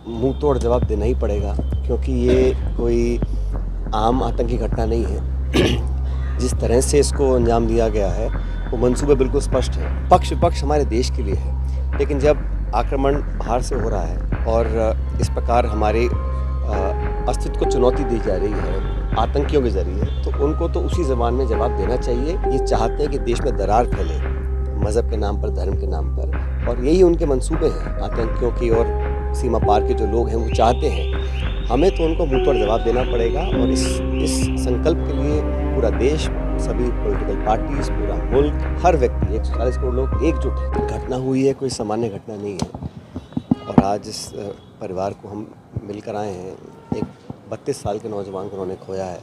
मुंह तोड़ जवाब देना ही पड़ेगा, क्योंकि ये कोई आम आतंकी घटना नहीं है। जिस तरह से इसको अंजाम दिया गया है वो मंसूबे बिल्कुल स्पष्ट है। पक्ष विपक्ष हमारे देश के लिए है, लेकिन जब आक्रमण बाहर से हो रहा है और इस प्रकार हमारे अस्तित्व को चुनौती दी जा रही है आतंकियों के जरिए, तो उनको तो उसी ज़बान में जवाब देना चाहिए। ये चाहते हैं कि देश में दरार फैले मज़हब के नाम पर, धर्म के नाम पर, और यही उनके मंसूबे हैं आतंकियों की। और सीमा पार के जो लोग हैं वो चाहते हैं, हमें तो उनको मुंह तोड़ जवाब देना पड़ेगा। और इस संकल्प के लिए पूरा देश, सभी पॉलिटिकल पार्टीज, पूरा मुल्क, हर व्यक्ति, 140 करोड़ लोग एकजुट हैं। घटना हुई है, कोई सामान्य घटना नहीं है। और आज इस परिवार को हम मिलकर आए हैं। एक 32 साल के नौजवान को उन्होंने खोया है,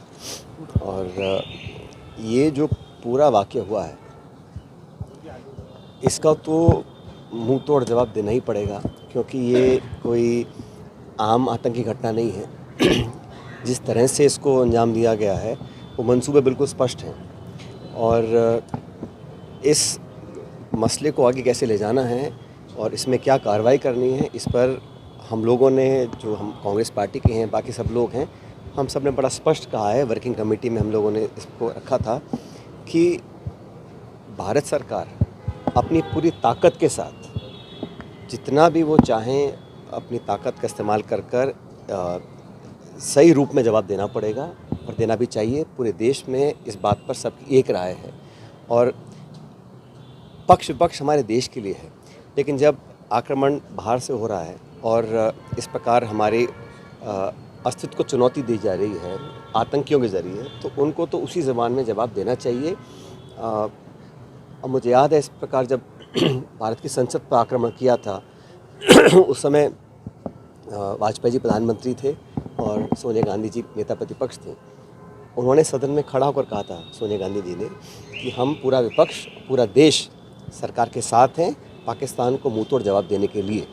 और ये जो पूरा वाक़या हुआ है इसका तो मुंह तोड़ जवाब देना ही पड़ेगा, क्योंकि ये कोई आम आतंकी घटना नहीं है। जिस तरह से इसको अंजाम दिया गया है वो मंसूबे बिल्कुल स्पष्ट हैं, और इस मसले को आगे कैसे ले जाना है और इसमें क्या कार्रवाई करनी है, इस पर हम लोगों ने, जो हम कांग्रेस पार्टी के हैं, बाकी सब लोग हैं, हम सब ने बड़ा स्पष्ट कहा है। वर्किंग कमेटी में हम लोगों ने इसको रखा था कि भारत सरकार अपनी पूरी ताकत के साथ जितना भी वो चाहें अपनी ताकत का इस्तेमाल कर सही रूप में जवाब देना पड़ेगा, और देना भी चाहिए। पूरे देश में इस बात पर सबकी एक राय है, और पक्ष विपक्ष हमारे देश के लिए है, लेकिन जब आक्रमण बाहर से हो रहा है और इस प्रकार हमारे अस्तित्व को चुनौती दी जा रही है आतंकियों के ज़रिए, तो उनको तो उसी ज़बान में जवाब देना चाहिए। और मुझे याद है इस प्रकार जब भारत की संसद पर आक्रमण किया था उस समय वाजपेयी जी प्रधानमंत्री थे और सोनिया गांधी जी नेता प्रतिपक्ष थे। उन्होंने सदन में खड़ा होकर कहा था, सोनिया गांधी जी ने, कि हम पूरा विपक्ष, पूरा देश सरकार के साथ हैं पाकिस्तान को मुंह तोड़ जवाब देने के लिए।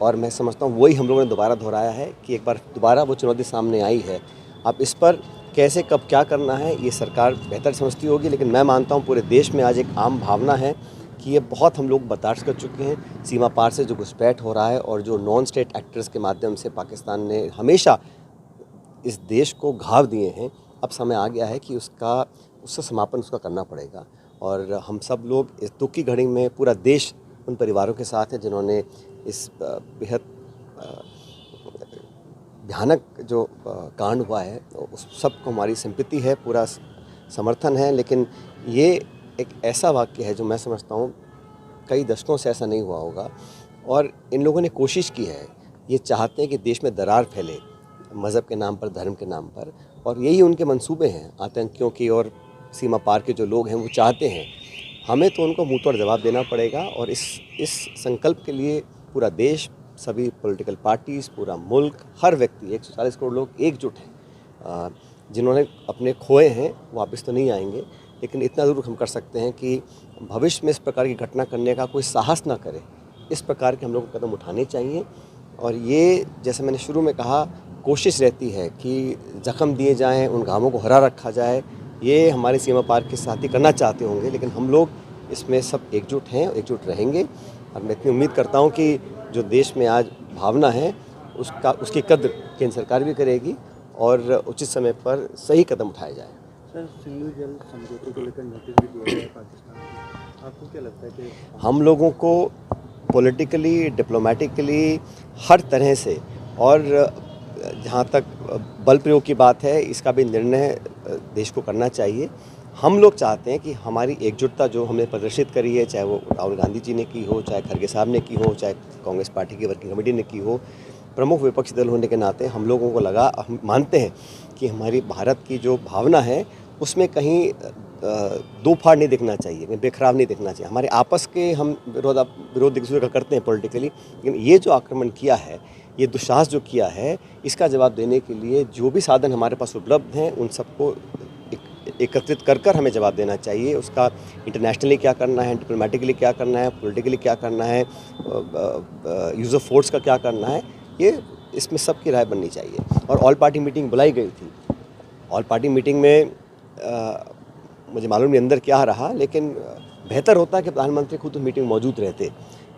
और मैं समझता हूँ वही हम लोगों ने दोबारा दोहराया है कि एक बार दोबारा वो चुनौती सामने आई है। अब इस पर कैसे कब क्या करना है ये सरकार बेहतर समझती होगी, लेकिन मैं मानता हूँ पूरे देश में आज एक आम भावना है कि ये बहुत हम लोग बर्दाश्त कर चुके हैं। सीमा पार से जो घुसपैठ हो रहा है और जो नॉन स्टेट एक्टर्स के माध्यम से पाकिस्तान ने हमेशा इस देश को घाव दिए हैं, अब समय आ गया है कि उसका समापन उसका करना पड़ेगा। और हम सब लोग इस दुख की घड़ी में, पूरा देश उन परिवारों के साथ है जिन्होंने इस बेहद भयानक जो कांड हुआ है उस सबको हमारी सिंपैथी है, पूरा समर्थन है। लेकिन ये एक ऐसा वाक़या है जो मैं समझता हूँ कई दशकों से ऐसा नहीं हुआ होगा, और इन लोगों ने कोशिश की है। ये चाहते हैं कि देश में दरार फैले मज़हब के नाम पर, धर्म के नाम पर, और यही उनके मंसूबे हैं आतंकियों की। और सीमा पार के जो लोग हैं वो चाहते हैं, हमें तो उनको मुंह तोड़ जवाब देना पड़ेगा। और इस संकल्प के लिए पूरा देश, सभी पॉलिटिकल पार्टीज़, पूरा मुल्क, हर व्यक्ति, 140 करोड़ लोग एकजुट हैं। जिन्होंने अपने खोए हैं वापस तो नहीं आएंगे, लेकिन इतना ज़रूर हम कर सकते हैं कि भविष्य में इस प्रकार की घटना करने का कोई साहस ना करे। इस प्रकार के हम लोग को कदम उठाने चाहिए। और ये, जैसे मैंने शुरू में कहा, कोशिश रहती है कि ज़ख्म दिए जाएँ, उन घावों को हरा रखा जाए। ये हमारे सीमा पार के साथी करना चाहते होंगे, लेकिन हम लोग इसमें सब एकजुट हैं, एकजुट रहेंगे। और मैं इतनी उम्मीद करता हूँ कि जो देश में आज भावना है उसकी कद्र केंद्र सरकार भी करेगी और उचित समय पर सही कदम उठाए जाए। सर, सिंधु जल समझौते को लेकर नोटिस भी दिया गया है पाकिस्तान को। आपको क्या लगता है कि हम लोगों को पॉलिटिकली, डिप्लोमेटिकली, हर तरह से, और जहाँ तक बल प्रयोग की बात है इसका भी निर्णय देश को करना चाहिए। हम लोग चाहते हैं कि हमारी एकजुटता जो हमने प्रदर्शित करी है, चाहे वो राहुल गांधी जी ने की हो, चाहे खड़गे साहब ने की हो, चाहे कांग्रेस पार्टी की वर्किंग कमेटी ने की हो, प्रमुख विपक्षी दल होने के नाते हम लोगों को लगा, हम मानते हैं कि हमारी भारत की जो भावना है उसमें कहीं दो फाड़ नहीं दिखना चाहिए, कहीं बेखराव नहीं दिखना चाहिए। हमारे आपस के हम विरोध एक दूसरे का करते हैं पॉलिटिकली, लेकिन ये जो आक्रमण किया है, ये दुस्साहस जो किया है, इसका जवाब देने के लिए जो भी साधन हमारे पास उपलब्ध हैं उन सबको एकत्रित कर हमें जवाब देना चाहिए। उसका इंटरनेशनली क्या करना है, डिप्लोमेटिकली क्या करना है, पॉलिटिकली क्या करना है, यूज़ ऑफ फोर्स का क्या करना है, ये इसमें सबकी राय बननी चाहिए। और ऑल पार्टी मीटिंग बुलाई गई थी। ऑल पार्टी मीटिंग में मुझे मालूम नहीं अंदर क्या रहा, लेकिन बेहतर होता कि प्रधानमंत्री खुद मीटिंग मौजूद रहते,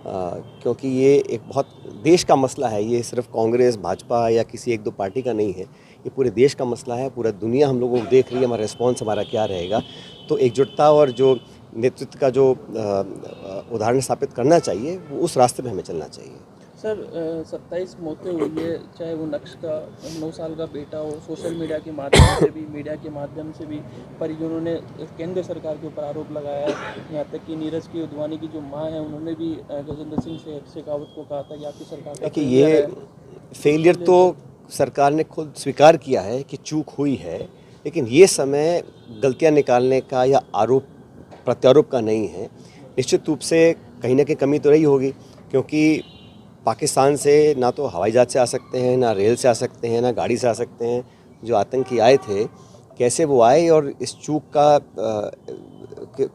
क्योंकि ये एक बहुत देश का मसला है। ये सिर्फ कांग्रेस, भाजपा या किसी एक दो पार्टी का नहीं है, ये पूरे देश का मसला है। पूरा दुनिया हम लोगों को देख रही है, हमारा रिस्पॉन्स हमारा क्या रहेगा। तो एकजुटता और जो नेतृत्व का जो उदाहरण स्थापित करना चाहिए, वो उस रास्ते पे हमें चलना चाहिए। सर 27 मौतें हुई है, चाहे वो नक्श का 9 साल का बेटा हो, सोशल मीडिया के माध्यम से भी, मीडिया के माध्यम से भी परिजनों ने केंद्र सरकार के ऊपर आरोप लगाया है। यहाँ तक कि नीरज की उद्वानी की जो मां है, उन्होंने भी गजेंद्र सिंह शेखावत को कहा था कि आपकी सरकार का देखिए, ये फेलियर तो सरकार ने खुद स्वीकार किया है कि चूक हुई है, लेकिन ये समय गलतियाँ निकालने का या आरोप प्रत्यारोप का नहीं है। निश्चित रूप से कहीं ना कहीं कमी तो रही होगी, क्योंकि पाकिस्तान से ना तो हवाई जहाज से आ सकते हैं, ना रेल से आ सकते हैं, ना गाड़ी से आ सकते हैं। जो आतंकी आए थे, कैसे वो आए, और इस चूक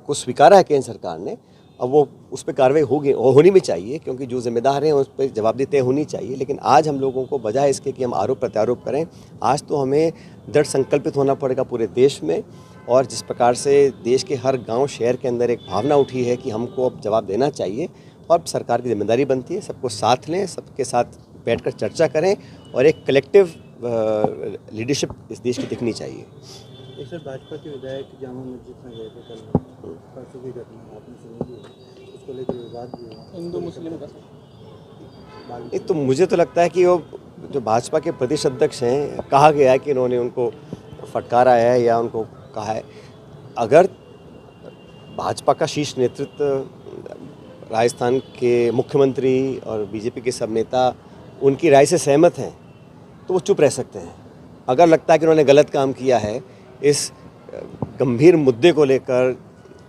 को स्वीकारा है केंद्र सरकार ने। अब वो उस पर कार्रवाई होनी भी चाहिए, क्योंकि जो जिम्मेदार हैं उस पर जवाबदेही तय होनी चाहिए। लेकिन आज हम लोगों को बजाय इसके कि हम आरोप प्रत्यारोप करें, आज तो हमें दृढ़ संकल्पित होना पड़ेगा पूरे देश में। और जिस प्रकार से देश के हर गांव शहर के अंदर एक भावना उठी है कि हमको अब जवाब देना चाहिए, और सरकार की जिम्मेदारी बनती है सबको साथ लें, सबके साथ बैठकर चर्चा करें, और एक कलेक्टिव लीडरशिप इस देश की दिखनी चाहिए। एक सर, भाजपा के विधायक जामा मस्जिद में गए थे कल, परसों की घटना आपने सुनी थी, उसको लेकर विवाद भी हुआ हिंदू मुस्लिम का। नहीं, तो मुझे तो लगता है कि वो जो भाजपा के प्रदेश अध्यक्ष हैं, कहा गया है कि इन्होंने उनको फटकारा है या उनको कहा है। अगर भाजपा का शीर्ष नेतृत्व, राजस्थान के मुख्यमंत्री और बीजेपी के सब नेता उनकी राय से सहमत हैं, तो वो चुप रह सकते हैं। अगर लगता है कि उन्होंने गलत काम किया है, इस गंभीर मुद्दे को लेकर,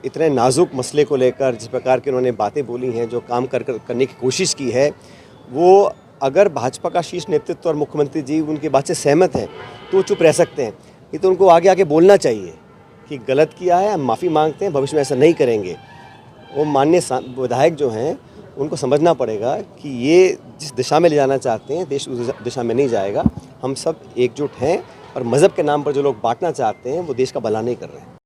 इतने नाजुक मसले को लेकर, जिस प्रकार की उन्होंने बातें बोली हैं, जो काम करने की कोशिश की है, वो अगर भाजपा का शीर्ष नेतृत्व और मुख्यमंत्री जी उनकी बात से सहमत हैं, तो वो चुप रह सकते हैं। ये तो उनको आगे बोलना चाहिए कि गलत किया है, हम माफ़ी मांगते हैं, भविष्य में ऐसा नहीं करेंगे। वो माननीय विधायक जो हैं, उनको समझना पड़ेगा कि ये जिस दिशा में ले जाना चाहते हैं, देश उस दिशा में नहीं जाएगा। हम सब एकजुट हैं, और मज़हब के नाम पर जो लोग बांटना चाहते हैं, वो देश का भला नहीं कर रहे हैं।